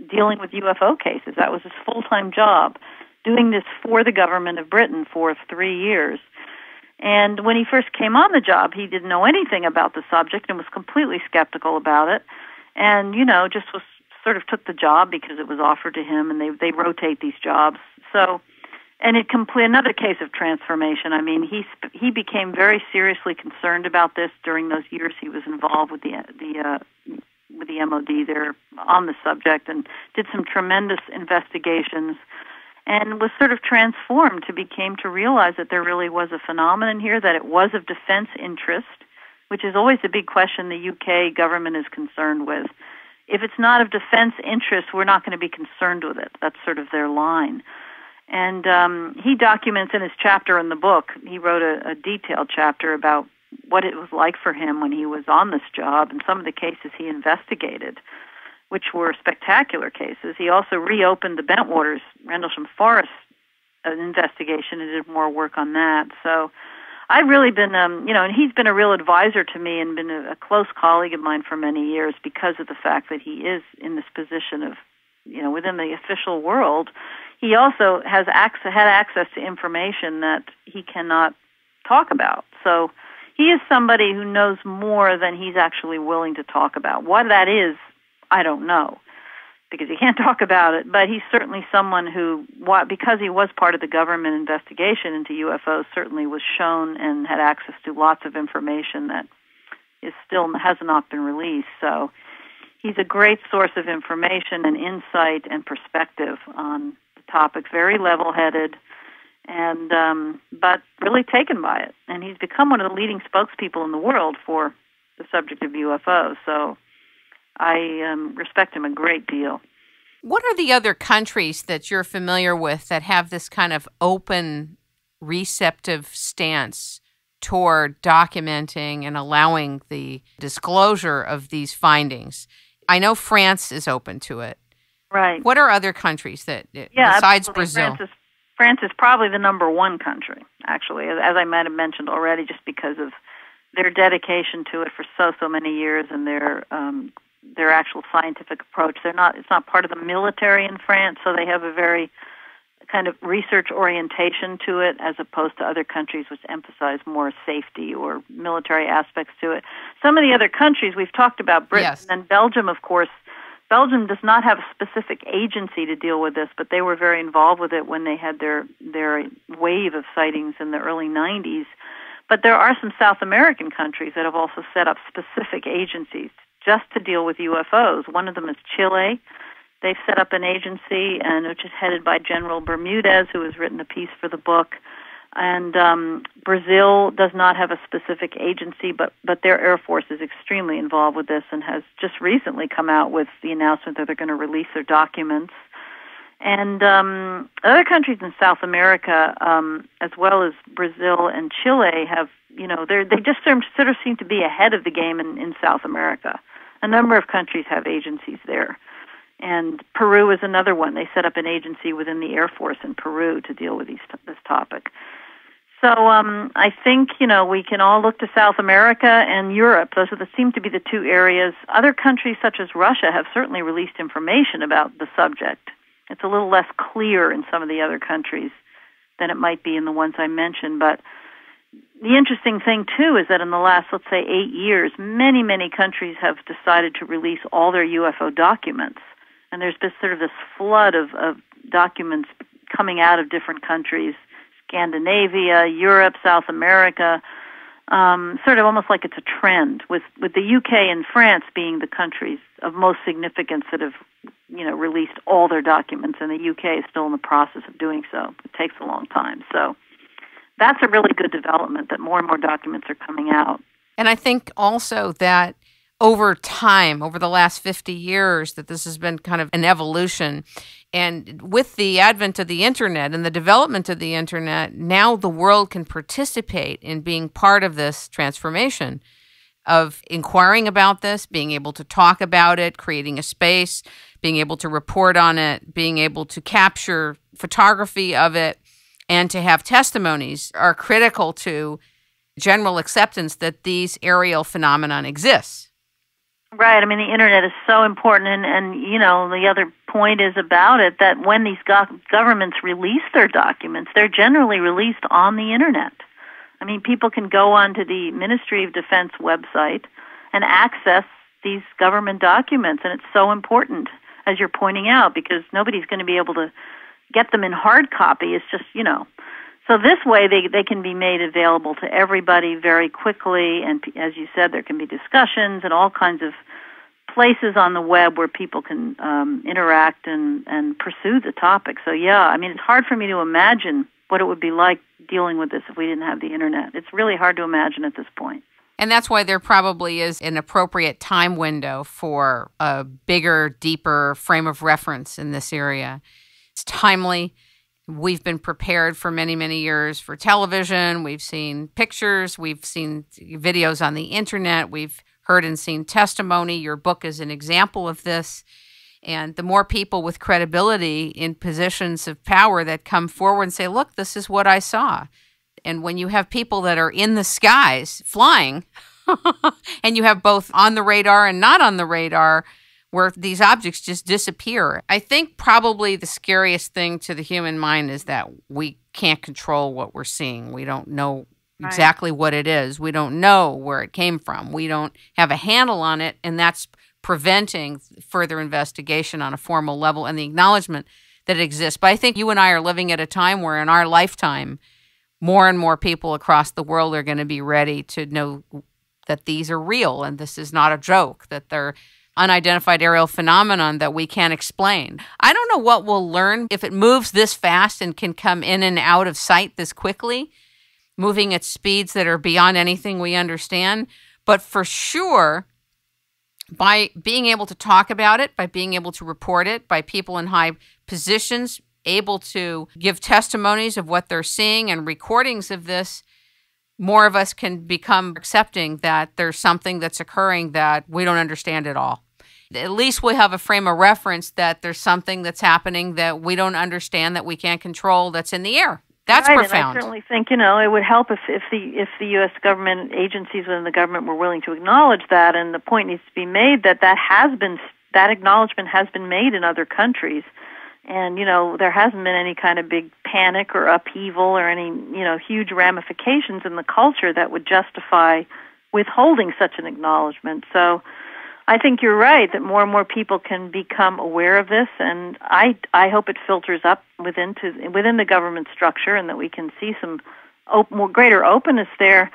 dealing with UFO cases. That was his full-time job, doing this for the government of Britain for 3 years. And when he first came on the job, he didn't know anything about the subject and was completely skeptical about it. And, just was sort of took the job because it was offered to him, and they rotate these jobs. So, and another case of transformation. I mean, he became very seriously concerned about this during those years he was involved with the MOD there on the subject, and did some tremendous investigations, and was sort of transformed to realize that there really was a phenomenon here, that it was of defense interest, which is always a big question the UK government is concerned with. If it's not of defense interest, we're not going to be concerned with it. That's sort of their line. And he documents in his chapter in the book, he wrote a detailed chapter about what it was like for him when he was on this job and some of the cases he investigated, which were spectacular cases. He also reopened the Bentwaters Rendlesham Forest investigation and did more work on that. So I've really been, and he's been a real advisor to me and been a close colleague of mine for many years because of the fact that he is in this position of, within the official world. He also had access to information that he cannot talk about. So he is somebody who knows more than he's actually willing to talk about. What that is, I don't know, because he can't talk about it, but he's certainly someone who, because he was part of the government investigation into UFOs, certainly was shown and had access to lots of information that has not been released. So he's a great source of information and insight and perspective on the topic, very level-headed, and but really taken by it. And he's become one of the leading spokespeople in the world for the subject of UFOs. So I respect him a great deal. What are the other countries that you're familiar with that have this kind of open, receptive stance toward documenting and allowing the disclosure of these findings? I know France is open to it. Right. What are other countries that, besides absolutely. Brazil? France is probably the number one country, actually, as I might have mentioned already, just because of their dedication to it for so many years and their actual scientific approach. It's not part of the military in France, so they have a very kind of research orientation to it, as opposed to other countries which emphasize more safety or military aspects to it. Some of the other countries we've talked about, Britain, yes, and Belgium, of course. Belgium does not have a specific agency to deal with this, but they were very involved with it when they had their wave of sightings in the early 90s. But there are some South American countries that have also set up specific agencies just to deal with UFOs. One of them is Chile. They've set up an agency, and which is headed by General Bermudez, who has written a piece for the book. And Brazil does not have a specific agency, but their Air Force is extremely involved with this and has just recently come out with the announcement that they're going to release their documents. And other countries in South America, as well as Brazil and Chile, have, they just sort of seem to be ahead of the game in South America. A number of countries have agencies there. And Peru is another one. They set up an agency within the Air Force in Peru to deal with this topic. So I think, we can all look to South America and Europe. Those seem to be the two areas. Other countries, such as Russia, have certainly released information about the subject. It's a little less clear in some of the other countries than it might be in the ones I mentioned. But the interesting thing, too, is that in the last, let's say, 8 years, many, many countries have decided to release all their UFO documents. And there's been sort of this flood of documents coming out of different countries, Scandinavia, Europe, South America, sort of almost like it's a trend, with the UK and France being the countries of most significance that have, released all their documents, and the UK is still in the process of doing so. It takes a long time. So that's a really good development, that more and more documents are coming out. And I think also that over time, over the last 50 years, that this has been kind of an evolution. And with the advent of the Internet and the development of the Internet, now the world can participate in being part of this transformation of inquiring about this, being able to talk about it, creating a space, being able to report on it, being able to capture photography of it, and to have testimonies are critical to general acceptance that these aerial phenomenon exists. Right. I mean, the Internet is so important, and you know, the other point is about it that when these governments release their documents, they're generally released on the Internet. I mean, people can go onto the Ministry of Defense website and access these government documents, and it's so important, as you're pointing out, because nobody's going to be able to get them in hard copy. It's just, you know. So this way they can be made available to everybody very quickly, and as you said, there can be discussions and all kinds of places on the web where people can interact and pursue the topic. So yeah, I mean, it's hard for me to imagine what it would be like dealing with this if we didn't have the Internet. It's really hard to imagine at this point. And that's why there probably is an appropriate time window for a bigger, deeper frame of reference in this area. It's timely. We've been prepared for many, many years for television. We've seen pictures. We've seen videos on the Internet. We've heard and seen testimony. Your book is an example of this. And the more people with credibility in positions of power that come forward and say, look, this is what I saw. And when you have people that are in the skies flying, and you have both on the radar and not on the radar, where these objects just disappear. I think probably the scariest thing to the human mind is that we can't control what we're seeing. We don't know exactly what it is. We don't know where it came from. We don't have a handle on it, and that's preventing further investigation on a formal level and the acknowledgement that it exists. But I think you and I are living at a time where in our lifetime, more and more people across the world are going to be ready to know that these are real and this is not a joke, that they're unidentified aerial phenomenon that we can't explain. I don't know what we'll learn if it moves this fast and can come in and out of sight this quickly, moving at speeds that are beyond anything we understand. But for sure, by being able to talk about it, by being able to report it, by people in high positions able to give testimonies of what they're seeing and recordings of this, more of us can become accepting that there's something that's occurring that we don't understand at all. At least we have a frame of reference that there's something that's happening that we don't understand, that we can't control, that's in the air. That's right, profound. And I certainly think, you know, it would help if the U.S. government agencies within the government were willing to acknowledge that, and the point needs to be made that that acknowledgement has been made in other countries. And, you know, there hasn't been any kind of big panic or upheaval or any, you know, huge ramifications in the culture that would justify withholding such an acknowledgement. So I think you're right that more and more people can become aware of this, and I hope it filters up within the government structure and that we can see some more greater openness there.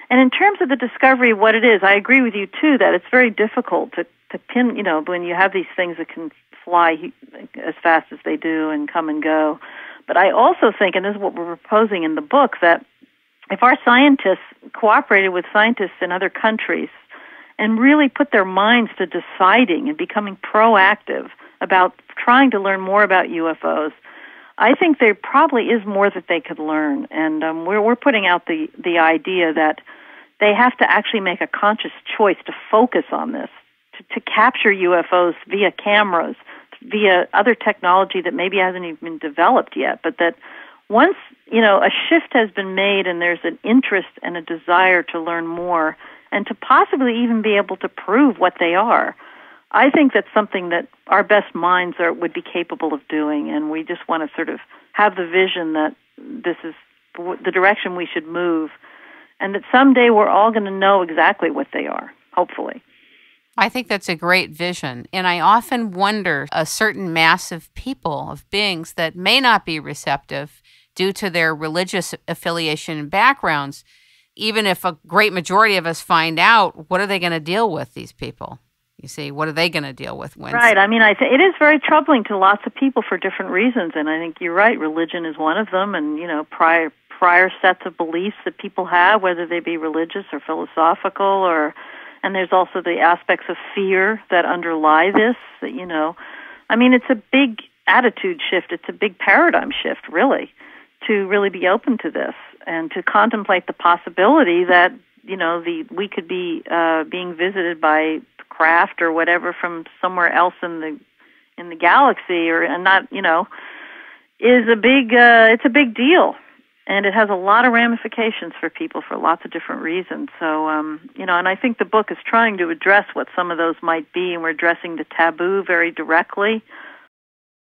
And in terms of the discovery of what it is, I agree with you, too, that it's very difficult to pin, you know, when you have these things that can fly as fast as they do and come and go. But I also think, and this is what we're proposing in the book, that if our scientists cooperated with scientists in other countries and really put their minds to deciding and becoming proactive about trying to learn more about UFOs, I think there probably is more that they could learn. And we're putting out the idea that they have to actually make a conscious choice to focus on this, to capture UFOs via cameras, via other technology that maybe hasn't even been developed yet, but that once, you know, a shift has been made and there's an interest and a desire to learn more and to possibly even be able to prove what they are, I think that's something that our best minds would be capable of doing, and we just want to sort of have the vision that this is the direction we should move, and that someday we're all going to know exactly what they are, hopefully. I think that's a great vision. And I often wonder a certain mass of people, of beings that may not be receptive due to their religious affiliation and backgrounds. Even if a great majority of us find out, what are they going to deal with, these people? You see, what are they going to deal with? Right. I mean, it is very troubling to lots of people for different reasons. And I think you're right. Religion is one of them. And, you know, prior sets of beliefs that people have, whether they be religious or philosophical and there's also the aspects of fear that underlie this, that, you know, I mean, it's a big attitude shift. It's a big paradigm shift, really, to really be open to this and to contemplate the possibility that, you know, we could be being visited by craft or whatever from somewhere else in the galaxy, and not, you know, is a big it's a big deal. And it has a lot of ramifications for people for lots of different reasons. So, and I think the book is trying to address what some of those might be, and we're addressing the taboo very directly.